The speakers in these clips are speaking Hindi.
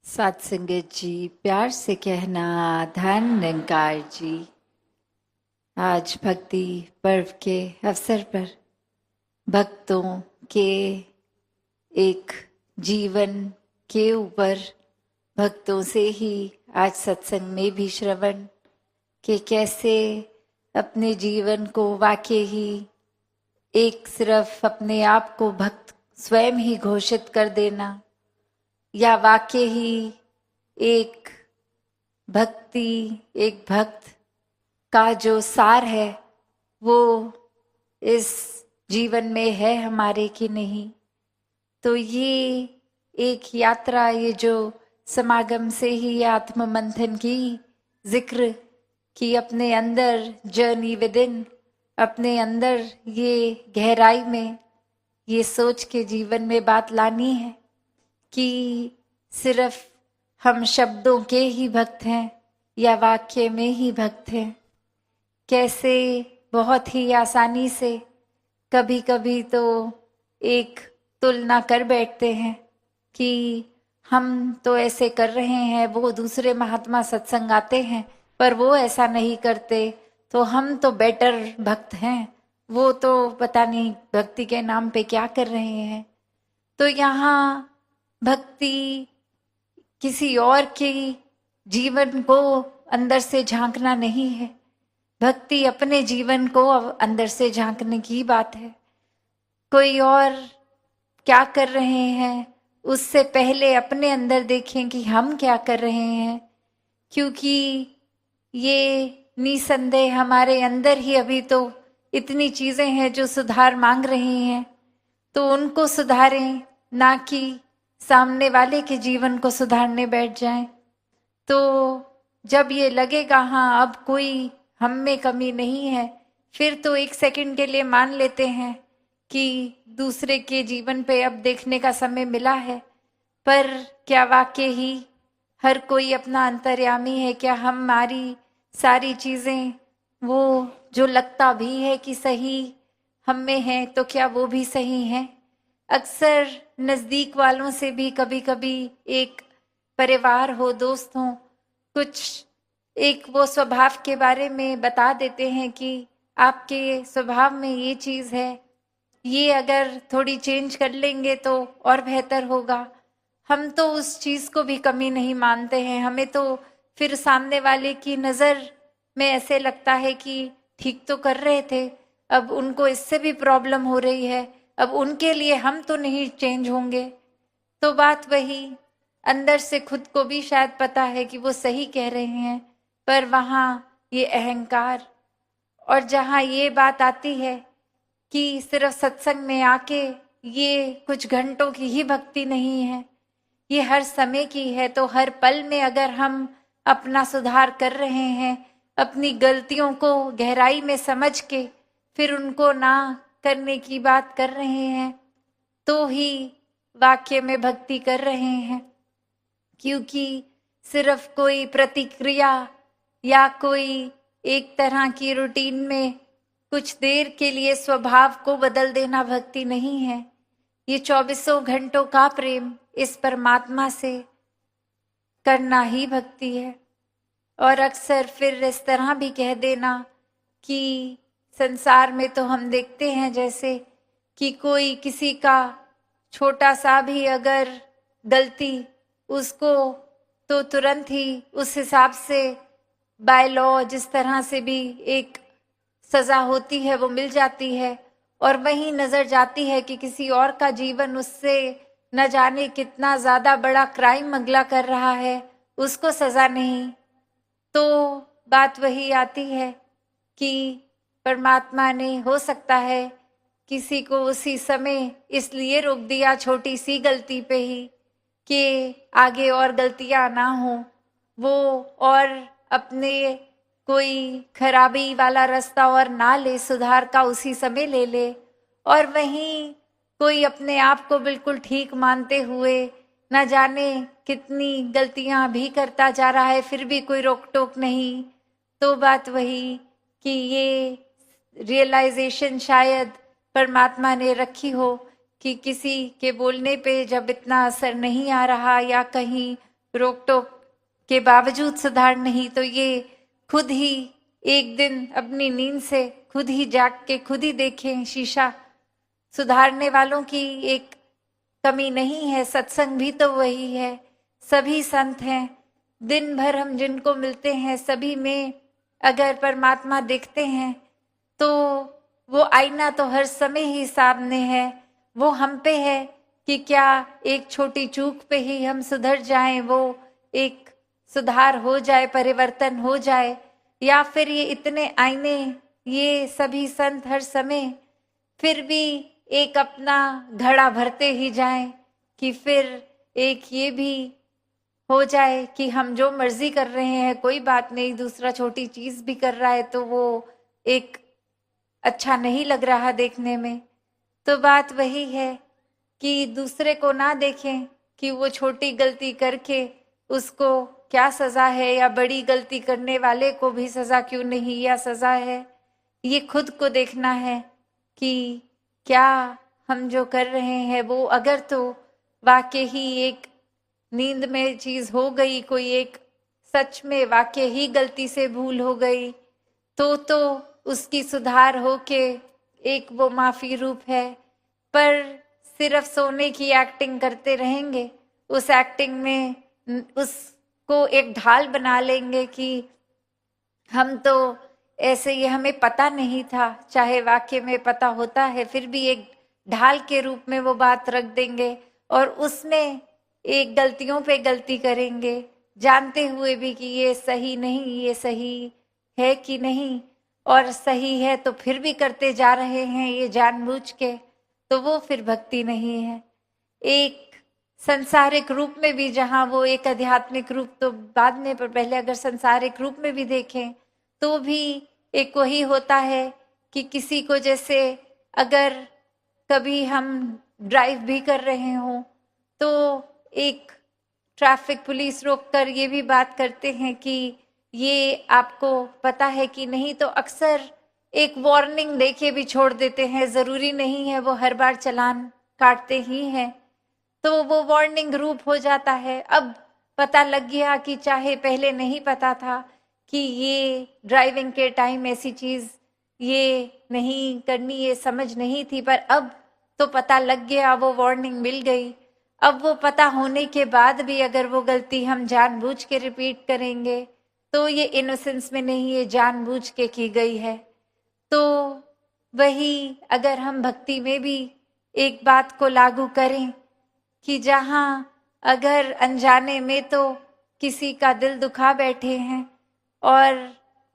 सात संगत जी, प्यार से कहना धन निरंकार जी। आज भक्ति पर्व के अवसर पर भक्तों के एक जीवन के ऊपर भक्तों से ही आज सत्संग में भी श्रवण कि कैसे अपने जीवन को वाकई ही एक सिर्फ अपने आप को भक्त स्वयं ही घोषित कर देना या वाकई ही एक भक्त का जो सार है वो इस जीवन में है हमारे कि नहीं। तो ये एक यात्रा, ये जो समागम से ही आत्म मंथन की जिक्र की अपने अंदर जर्नी विद इन, अपने अंदर ये गहराई में ये सोच के जीवन में बात लानी है कि सिर्फ हम शब्दों के ही भक्त हैं या वाक्य में ही भक्त हैं। कैसे बहुत ही आसानी से कभी कभी तो एक तुलना कर बैठते हैं कि हम तो ऐसे कर रहे हैं, वो दूसरे महात्मा सत्संग आते हैं पर वो ऐसा नहीं करते, तो हम तो बेटर भक्त हैं, वो तो पता नहीं भक्ति के नाम पे क्या कर रहे हैं। तो यहाँ भक्ति किसी और के जीवन को अंदर से झांकना नहीं है, भक्ति अपने जीवन को अंदर से झांकने की बात है। कोई और क्या कर रहे हैं उससे पहले अपने अंदर देखें कि हम क्या कर रहे हैं, क्योंकि ये निसंदेह हमारे अंदर ही अभी तो इतनी चीजें हैं जो सुधार मांग रही हैं, तो उनको सुधारें, ना कि सामने वाले के जीवन को सुधारने बैठ जाएं। तो जब ये लगेगा हाँ अब कोई हम में कमी नहीं है, फिर तो एक सेकंड के लिए मान लेते हैं कि दूसरे के जीवन पे अब देखने का समय मिला है। पर क्या वाकई ही हर कोई अपना अंतर्यामी है? क्या हमारी सारी चीजें वो जो लगता भी है कि सही हम में है, तो क्या वो भी सही है? अक्सर नजदीक वालों से भी कभी कभी एक परिवार हो, दोस्त हो, कुछ एक वो स्वभाव के बारे में बता देते हैं कि आपके स्वभाव में ये चीज है, ये अगर थोड़ी चेंज कर लेंगे तो और बेहतर होगा। हम तो उस चीज को भी कमी नहीं मानते हैं, हमें तो फिर सामने वाले की नजर में ऐसे लगता है कि ठीक तो कर रहे थे, अब उनको इससे भी प्रॉब्लम हो रही है, अब उनके लिए हम तो नहीं चेंज होंगे। तो बात वही, अंदर से खुद को भी शायद पता है कि वो सही कह रहे हैं, पर वहाँ ये अहंकार, और जहाँ ये बात आती है कि सिर्फ सत्संग में आके ये कुछ घंटों की ही भक्ति नहीं है, ये हर समय की है। तो हर पल में अगर हम अपना सुधार कर रहे हैं, अपनी गलतियों को गहराई में समझ के फिर उनको ना करने की बात कर रहे हैं, तो ही वाक्य में भक्ति कर रहे हैं। क्योंकि सिर्फ कोई प्रतिक्रिया या कोई एक तरह की रूटीन में कुछ देर के लिए स्वभाव को बदल देना भक्ति नहीं है। ये 24 घंटों का प्रेम इस परमात्मा से करना ही भक्ति है। और अक्सर फिर इस तरह भी कह देना कि संसार में तो हम देखते हैं जैसे कि कोई किसी का छोटा सा भी अगर गलती, उसको तो तुरंत ही उस हिसाब से बाय लॉ जिस तरह से भी एक सजा होती है वो मिल जाती है, और वहीं नजर जाती है कि किसी और का जीवन उससे न जाने कितना ज्यादा बड़ा क्राइम अगला कर रहा है, उसको सजा नहीं। तो बात वही आती है कि परमात्मा ने हो सकता है किसी को उसी समय इसलिए रोक दिया छोटी सी गलती पे ही कि आगे और गलतियां ना हो, वो और अपने कोई खराबी वाला रास्ता और ना ले, सुधार का उसी समय ले ले। और वहीं कोई अपने आप को बिल्कुल ठीक मानते हुए न जाने कितनी गलतियां भी करता जा रहा है, फिर भी कोई रोक टोक नहीं। तो बात वही कि ये रियलाइजेशन शायद परमात्मा ने रखी हो कि किसी के बोलने पे जब इतना असर नहीं आ रहा या कहीं रोक टोक के बावजूद सुधार नहीं, तो ये खुद ही एक दिन अपनी नींद से खुद ही जाग के खुद ही देखें शीशा। सुधारने वालों की एक कमी नहीं है, सत्संग भी तो वही है, सभी संत हैं। दिन भर हम जिनको मिलते हैं सभी में अगर परमात्मा देखते हैं तो वो आईना तो हर समय ही सामने है। वो हम पे है कि क्या एक छोटी चूक पे ही हम सुधर जाएं, वो एक सुधार हो जाए, परिवर्तन हो जाए, या फिर ये इतने आईने, ये सभी संत हर समय फिर भी एक अपना घड़ा भरते ही जाएं कि फिर एक ये भी हो जाए कि हम जो मर्जी कर रहे हैं कोई बात नहीं, दूसरा छोटी चीज भी कर रहा है तो वो एक अच्छा नहीं लग रहा देखने में। तो बात वही है कि दूसरे को ना देखें कि वो छोटी गलती करके उसको क्या सजा है, या बड़ी गलती करने वाले को भी सजा क्यों नहीं या सजा है। ये खुद को देखना है कि क्या हम जो कर रहे हैं वो अगर तो वाकई ही एक नींद में चीज हो गई, कोई एक सच में वाकई ही गलती से भूल हो गई, तो उसकी सुधार हो के एक वो माफी रूप है। पर सिर्फ सोने की एक्टिंग करते रहेंगे, उस एक्टिंग में उसको एक ढाल बना लेंगे कि हम तो ऐसे, ये हमें पता नहीं था, चाहे वाक्य में पता होता है फिर भी एक ढाल के रूप में वो बात रख देंगे और उसमें एक गलतियों पे गलती करेंगे, जानते हुए भी कि ये सही नहीं, ये सही है कि नहीं, और सही है तो फिर भी करते जा रहे हैं ये जानबूझ के, तो वो फिर भक्ति नहीं है। एक संसारिक रूप में भी, जहां वो एक आध्यात्मिक रूप तो बाद में, पर पहले अगर संसारिक रूप में भी देखें तो भी एक वही होता है कि किसी को, जैसे अगर कभी हम ड्राइव भी कर रहे हों तो एक ट्रैफिक पुलिस रोककर ये भी बात करते हैं कि ये आपको पता है कि नहीं, तो अक्सर एक वार्निंग देके भी छोड़ देते हैं, जरूरी नहीं है वो हर बार चालान काटते ही हैं, तो वो वार्निंग रूप हो जाता है। अब पता लग गया कि चाहे पहले नहीं पता था कि ये ड्राइविंग के टाइम ऐसी चीज ये नहीं करनी, ये समझ नहीं थी, पर अब तो पता लग गया, वो वार्निंग मिल गई। अब वो पता होने के बाद भी अगर वो गलती हम जानबूझ के रिपीट करेंगे तो ये इनोसेंस में नहीं, ये जानबूझ के की गई है। तो वही अगर हम भक्ति में भी एक बात को लागू करें कि जहां अगर अनजाने में तो किसी का दिल दुखा बैठे हैं और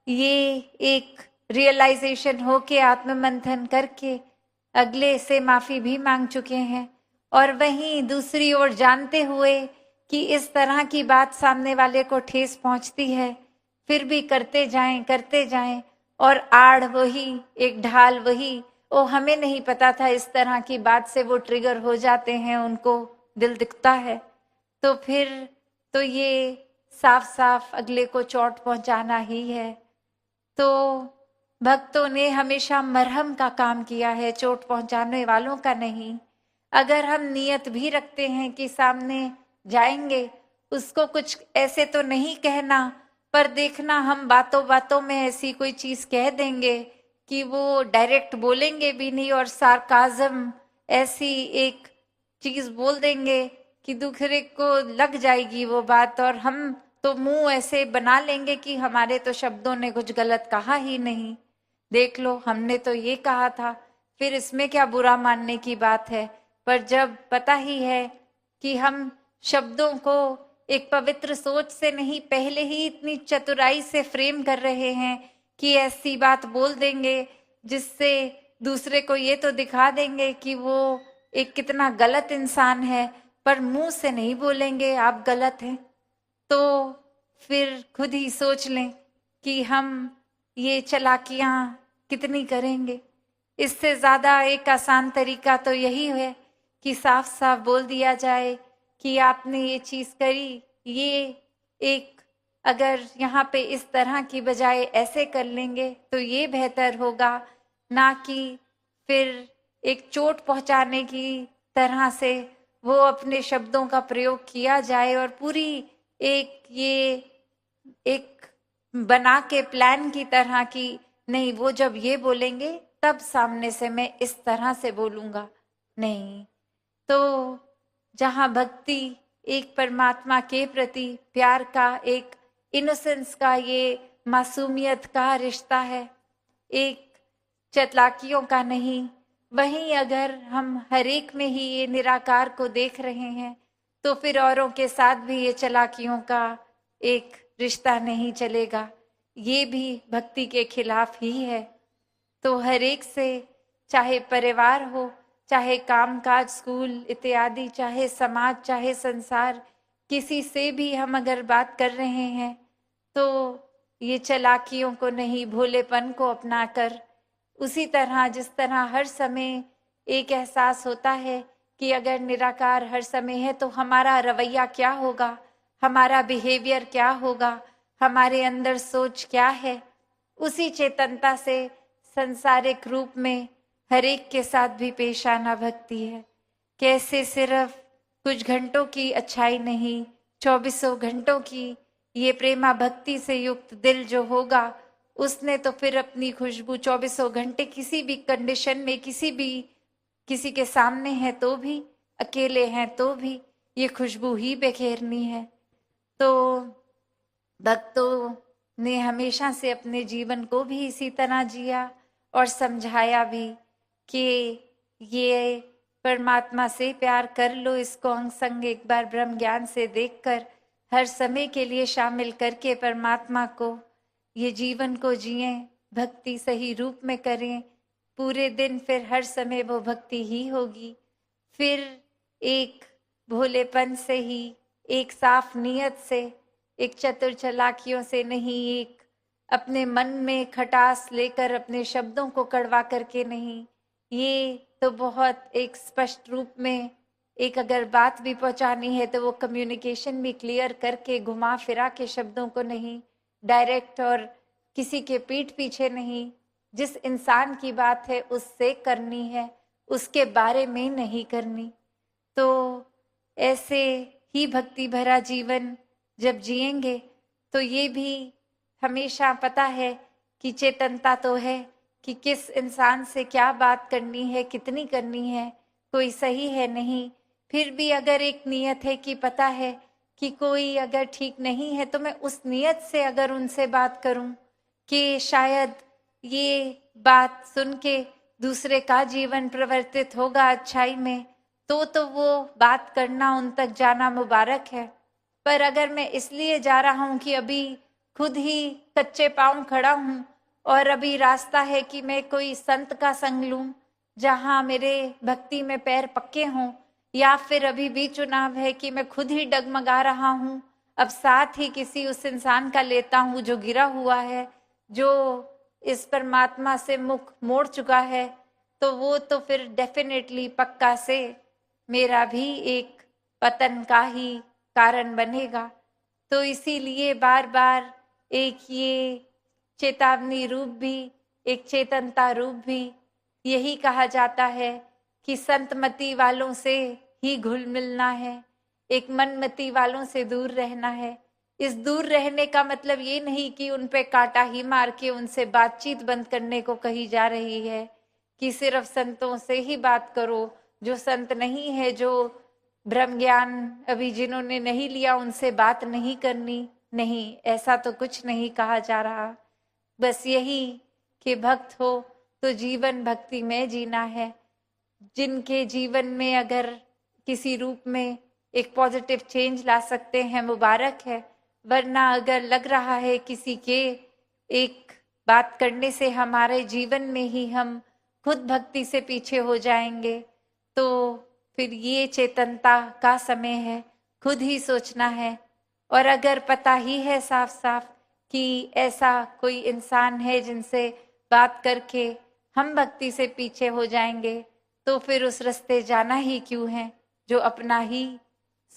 ये एक रियलाइजेशन हो के आत्ममंथन करके अगले से माफी भी मांग चुके हैं, और वहीं दूसरी ओर जानते हुए कि इस तरह की बात सामने वाले को ठेस पहुंचती है फिर भी करते जाएं, और आड़ वही, एक ढाल वही, ओ हमें नहीं पता था इस तरह की बात से वो ट्रिगर हो जाते हैं, उनको दिल दिखता है, तो फिर तो ये साफ साफ अगले को चोट पहुंचाना ही है। तो भक्तों ने हमेशा मरहम का काम किया है, चोट पहुंचाने वालों का नहीं। अगर हम नियत भी रखते हैं कि सामने जाएंगे, उसको कुछ ऐसे तो नहीं कहना, पर देखना हम बातों बातों में ऐसी कोई चीज कह देंगे कि वो डायरेक्ट बोलेंगे भी नहीं और सार्काज्म ऐसी एक चीज बोल देंगे कि दूसरे को लग जाएगी वो बात, और हम तो मुंह ऐसे बना लेंगे कि हमारे तो शब्दों ने कुछ गलत कहा ही नहीं, देख लो हमने तो ये कहा था, फिर इसमें क्या बुरा मानने की बात है। पर जब पता ही है कि हम शब्दों को एक पवित्र सोच से नहीं, पहले ही इतनी चतुराई से फ्रेम कर रहे हैं कि ऐसी बात बोल देंगे जिससे दूसरे को ये तो दिखा देंगे कि वो एक कितना गलत इंसान है, पर मुंह से नहीं बोलेंगे आप गलत हैं, तो फिर खुद ही सोच लें कि हम ये चालाकियां कितनी करेंगे। इससे ज्यादा एक आसान तरीका तो यही है कि साफ साफ बोल दिया जाए कि आपने ये चीज करी, ये एक अगर यहाँ पे इस तरह की बजाय ऐसे कर लेंगे तो ये बेहतर होगा, ना कि फिर एक चोट पहुंचाने की तरह से वो अपने शब्दों का प्रयोग किया जाए और पूरी एक ये एक बना के प्लान की तरह की, नहीं वो जब ये बोलेंगे तब सामने से मैं इस तरह से बोलूंगा, नहीं। तो जहाँ भक्ति एक परमात्मा के प्रति प्यार का, एक इनोसेंस का, ये मासूमियत का रिश्ता है, एक चालाकियों का नहीं, वहीं अगर हम हर एक में ही ये निराकार को देख रहे हैं तो फिर औरों के साथ भी ये चालाकियों का एक रिश्ता नहीं चलेगा, ये भी भक्ति के खिलाफ ही है। तो हर एक से, चाहे परिवार हो, चाहे कामकाज, स्कूल इत्यादि, चाहे समाज, चाहे संसार, किसी से भी हम अगर बात कर रहे हैं तो ये चालाकियों को नहीं, भोलेपन को अपनाकर, उसी तरह जिस तरह हर समय एक एहसास होता है कि अगर निराकार हर समय है तो हमारा रवैया क्या होगा, हमारा बिहेवियर क्या होगा, हमारे अंदर सोच क्या है, उसी चेतनता से संसारिक रूप में हर एक के साथ भी पेश आना भक्ति है। कैसे सिर्फ कुछ घंटों की अच्छाई नहीं, 24 घंटों की ये प्रेमा भक्ति से युक्त दिल जो होगा उसने तो फिर अपनी खुशबू 24 घंटे किसी भी कंडीशन में, किसी के सामने है तो भी, अकेले हैं तो भी ये खुशबू ही बिखेरनी है। तो भक्तों ने हमेशा से अपने जीवन को भी इसी तरह जिया और समझाया भी कि ये परमात्मा से प्यार कर लो, इसको अंग संग एक बार ब्रह्म ज्ञान से देखकर हर समय के लिए शामिल करके परमात्मा को ये जीवन को जिए, भक्ति सही रूप में करें, पूरे दिन फिर हर समय वो भक्ति ही होगी। फिर एक भोलेपन से ही, एक साफ नियत से, एक चतुर चालाकियों से नहीं, एक अपने मन में खटास लेकर अपने शब्दों को कड़वा करके नहीं, ये तो बहुत एक स्पष्ट रूप में एक अगर बात भी पहुंचानी है तो वो कम्युनिकेशन भी क्लियर करके, घुमा फिरा के शब्दों को नहीं, डायरेक्ट और किसी के पीठ पीछे नहीं, जिस इंसान की बात है उससे करनी है, उसके बारे में नहीं करनी। तो ऐसे ही भक्ति भरा जीवन जब जिएंगे तो ये भी हमेशा पता है कि चेतनता तो है कि किस इंसान से क्या बात करनी है, कितनी करनी है, कोई सही है नहीं। फिर भी अगर एक नियत है कि पता है कि कोई अगर ठीक नहीं है तो मैं उस नियत से अगर उनसे बात करूं कि शायद ये बात सुन के दूसरे का जीवन परिवर्तित होगा अच्छाई में, तो वो बात करना, उन तक जाना मुबारक है। पर अगर मैं इसलिए जा रहा हूं कि अभी खुद ही कच्चे पांव खड़ा हूं और अभी रास्ता है कि मैं कोई संत का संग लूं जहां मेरे भक्ति में पैर पक्के हों, या फिर अभी भी चुनाव है कि मैं खुद ही डगमगा रहा हूं, अब साथ ही किसी उस इंसान का लेता हूं जो गिरा हुआ है, जो इस परमात्मा से मुख मोड़ चुका है, तो वो तो फिर डेफिनेटली पक्का से मेरा भी एक पतन का ही कारण बनेगा। तो इसीलिए बार बार एक ये चेतावनी रूप भी, एक चेतनता रूप भी, यही कहा जाता है कि संतमति वालों से ही घुल मिलना है, एक मनमति वालों से दूर रहना है। इस दूर रहने का मतलब ये नहीं कि उन पे कांटा ही मार के उनसे बातचीत बंद करने को कही जा रही है कि सिर्फ संतों से ही बात करो, जो संत नहीं है, जो ब्रह्म ज्ञान अभी जिन्होंने नहीं लिया उनसे बात नहीं करनी, नहीं, ऐसा तो कुछ नहीं कहा जा रहा। बस यही कि भक्त हो तो जीवन भक्ति में जीना है। जिनके जीवन में अगर किसी रूप में एक पॉजिटिव चेंज ला सकते हैं मुबारक है, वरना अगर लग रहा है किसी के एक बात करने से हमारे जीवन में ही हम खुद भक्ति से पीछे हो जाएंगे, तो फिर ये चेतनता का समय है, खुद ही सोचना है। और अगर पता ही है साफ साफ कि ऐसा कोई इंसान है जिनसे बात करके हम भक्ति से पीछे हो जाएंगे, तो फिर उस रास्ते जाना ही क्यों है, जो अपना ही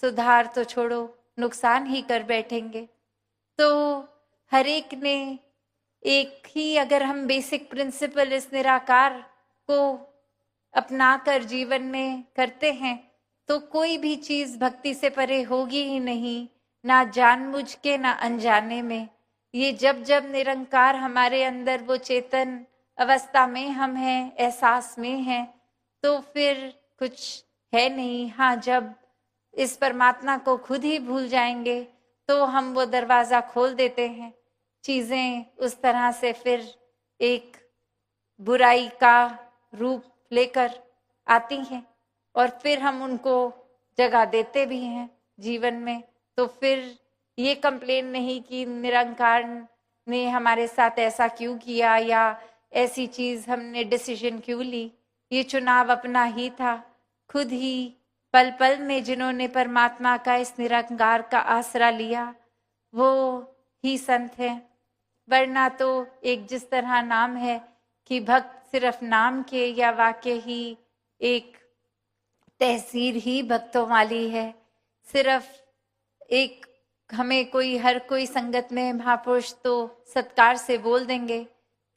सुधार तो छोड़ो नुकसान ही कर बैठेंगे। तो हर एक ने एक ही अगर हम बेसिक प्रिंसिपल इस निराकार को अपनाकर जीवन में करते हैं तो कोई भी चीज भक्ति से परे होगी ही नहीं। ना जानबूझ के ना अनजाने में। ये जब जब निरंकार हमारे अंदर वो चेतन अवस्था में हम हैं, एहसास में हैं, तो फिर कुछ है नहीं। हाँ, जब इस परमात्मा को खुद ही भूल जाएंगे तो हम वो दरवाजा खोल देते हैं, चीजें उस तरह से फिर एक बुराई का रूप लेकर आती हैं और फिर हम उनको जगह देते भी हैं जीवन में। तो फिर ये कंप्लेन नहीं कि निरंकार ने हमारे साथ ऐसा क्यों किया या ऐसी चीज हमने डिसीजन क्यों ली। ये चुनाव अपना ही था, खुद ही पल पल में जिन्होंने परमात्मा का इस निरंकार का आसरा लिया वो ही संत हैं। वरना तो एक जिस तरह नाम है कि भक्त सिर्फ नाम के या वाक्य ही एक तहसीर ही भक्तों वाली है, सिर्फ एक हमें कोई हर कोई संगत में महापुरुष तो सत्कार से बोल देंगे,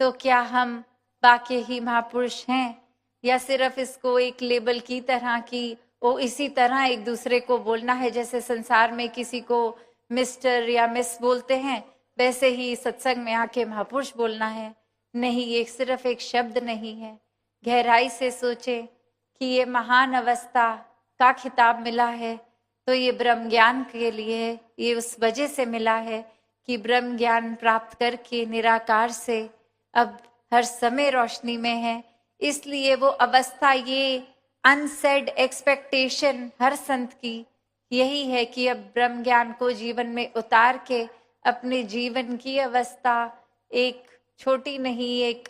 तो क्या हम वाक्य ही महापुरुष हैं या सिर्फ इसको एक लेबल की तरह की वो इसी तरह एक दूसरे को बोलना है, जैसे संसार में किसी को मिस्टर या मिस बोलते हैं वैसे ही सत्संग में आके महापुरुष बोलना है। नहीं, ये सिर्फ एक शब्द नहीं है। गहराई से सोचे कि ये महान अवस्था का खिताब मिला है तो ये ब्रह्म ज्ञान के लिए, ये उस वजह से मिला है कि ब्रह्म ज्ञान प्राप्त करके निराकार से अब हर समय रोशनी में है। इसलिए वो अवस्था, ये अनसेड एक्सपेक्टेशन हर संत की यही है कि अब ब्रह्म ज्ञान को जीवन में उतार के अपने जीवन की अवस्था एक छोटी नहीं, एक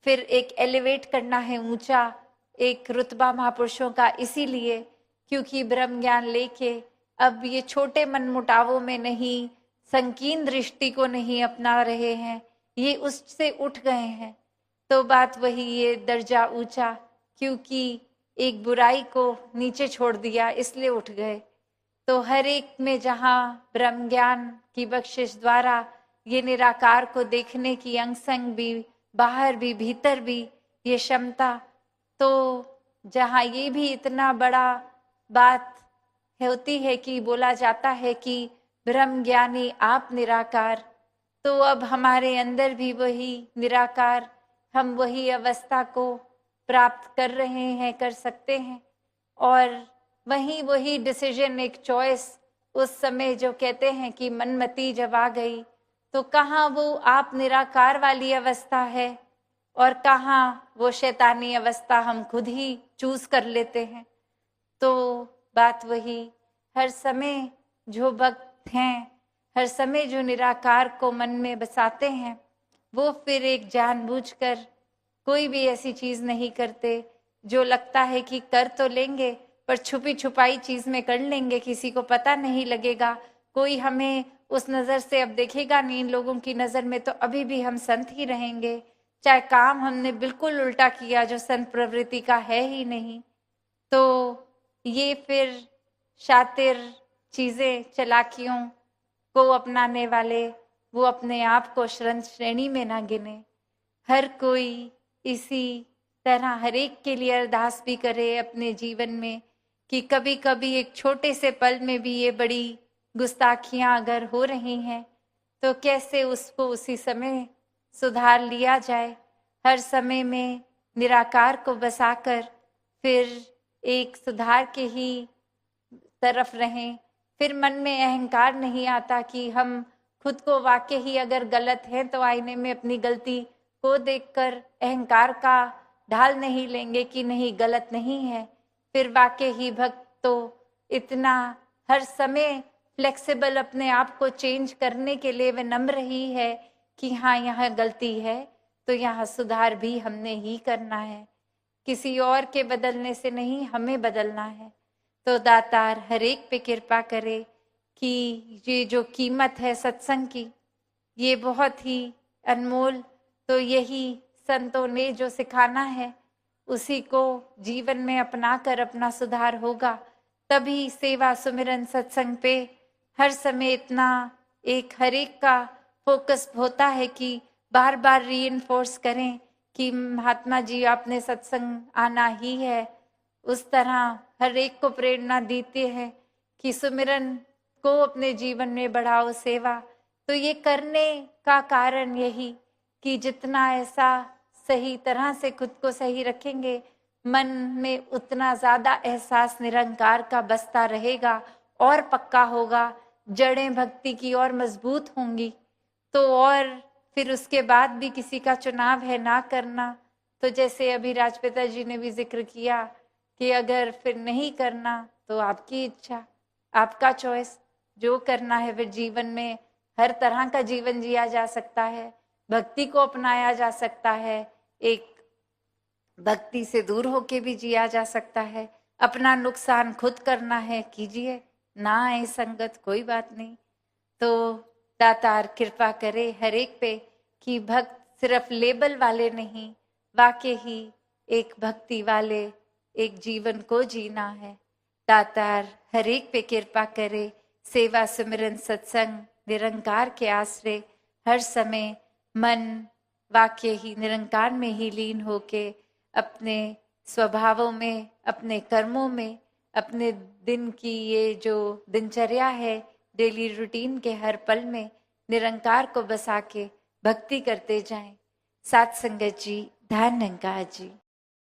फिर एक एलिवेट करना है, ऊंचा एक रुतबा महापुरुषों का। इसीलिए क्योंकि ब्रह्म ज्ञान लेके अब ये छोटे मनमुटावों में नहीं, संकीर्ण दृष्टि को नहीं अपना रहे हैं, ये उससे उठ गए हैं। तो बात वही, ये दर्जा ऊंचा, क्योंकि एक बुराई को नीचे छोड़ दिया इसलिए उठ गए। तो हर एक में जहाँ ब्रह्म ज्ञान की बख्शिश द्वारा ये निराकार को देखने की अंग संग भी, बाहर भी भीतर भी ये क्षमता, तो जहाँ ये भी इतना बड़ा बात होती है कि बोला जाता है कि ब्रह्म ज्ञानी आप निराकार, तो अब हमारे अंदर भी वही निराकार, हम वही अवस्था को प्राप्त कर रहे हैं, कर सकते हैं। और वही डिसीजन, एक चॉइस उस समय जो कहते हैं कि मनमति जब आ गई, तो कहाँ वो आप निराकार वाली अवस्था है और कहाँ वो शैतानी अवस्था हम खुद ही चूज कर लेते हैं। तो बात वही, हर समय जो भक्त हैं, हर समय जो निराकार को मन में बसाते हैं, वो फिर एक जानबूझकर कोई भी ऐसी चीज नहीं करते जो लगता है कि कर तो लेंगे पर छुपी छुपाई चीज में कर लेंगे, किसी को पता नहीं लगेगा, कोई हमें उस नजर से अब देखेगा नहीं। इन लोगों की नजर में तो अभी भी हम संत ही रहेंगे, चाहे काम हमने बिल्कुल उल्टा किया जो संत प्रवृत्ति का है ही नहीं। तो ये फिर शातिर चीजें, चलाकियों को अपनाने वाले वो अपने आप को श्रेणी में ना गिने। हर कोई इसी तरह हर एक के लिए अरदास भी करे अपने जीवन में कि कभी कभी एक छोटे से पल में भी ये बड़ी गुस्ताखियां अगर हो रही हैं तो कैसे उसको उसी समय सुधार लिया जाए। हर समय में निराकार को बसाकर फिर एक सुधार के ही तरफ रहें। फिर मन में अहंकार नहीं आता कि हम खुद को वाकई ही अगर गलत है तो आईने में अपनी गलती को देखकर अहंकार का ढाल नहीं लेंगे कि नहीं गलत नहीं है। फिर वाकई ही भक्त तो इतना हर समय फ्लेक्सिबल अपने आप को चेंज करने के लिए विनम्र ही है कि हाँ यहाँ गलती है तो यहाँ सुधार भी हमने ही करना है, किसी और के बदलने से नहीं, हमें बदलना है। तो दातार हर एक पे कृपा करे कि ये जो कीमत है सत्संग की ये बहुत ही अनमोल, तो यही संतों ने जो सिखाना है उसी को जीवन में अपना कर अपना सुधार होगा। तभी सेवा सुमिरन सत्संग पे हर समय इतना एक हर एक का फोकस होता है कि बार बार रीइंफोर्स करें कि महात्मा जी आपने सत्संग आना ही है। उस तरह हर एक को प्रेरणा देते हैं कि सुमिरन को अपने जीवन में बढ़ाओ सेवा। तो ये करने का कारण यही कि जितना ऐसा सही तरह से खुद को सही रखेंगे, मन में उतना ज्यादा एहसास निरंकार का बसता रहेगा और पक्का होगा, जड़ें भक्ति की और मजबूत होंगी। तो और फिर उसके बाद भी किसी का चुनाव है ना करना, तो जैसे अभी राजपिता जी ने भी जिक्र किया कि अगर फिर नहीं करना तो आपकी इच्छा, आपका चॉइस, जो करना है। फिर जीवन में हर तरह का जीवन जिया जा सकता है, भक्ति को अपनाया जा सकता है, एक भक्ति से दूर होके भी जिया जा सकता है। अपना नुकसान खुद करना है, कीजिए, ना आए संगत कोई बात नहीं। तो दातार कृपा करे हर एक पे कि भक्त सिर्फ लेबल वाले नहीं, वाकई ही एक भक्ति वाले एक जीवन को जीना है। दातार हर एक पे कृपा करे, सेवा सिमरन सत्संग निरंकार के आश्रय हर समय मन वाकई ही निरंकार में ही लीन होके अपने स्वभावों में, अपने कर्मों में, अपने दिन की ये जो दिनचर्या है, डेली रूटीन के हर पल में निरंकार को बसा के भक्ति करते जाएं। साथ संगत जी, धन निरंकार जी।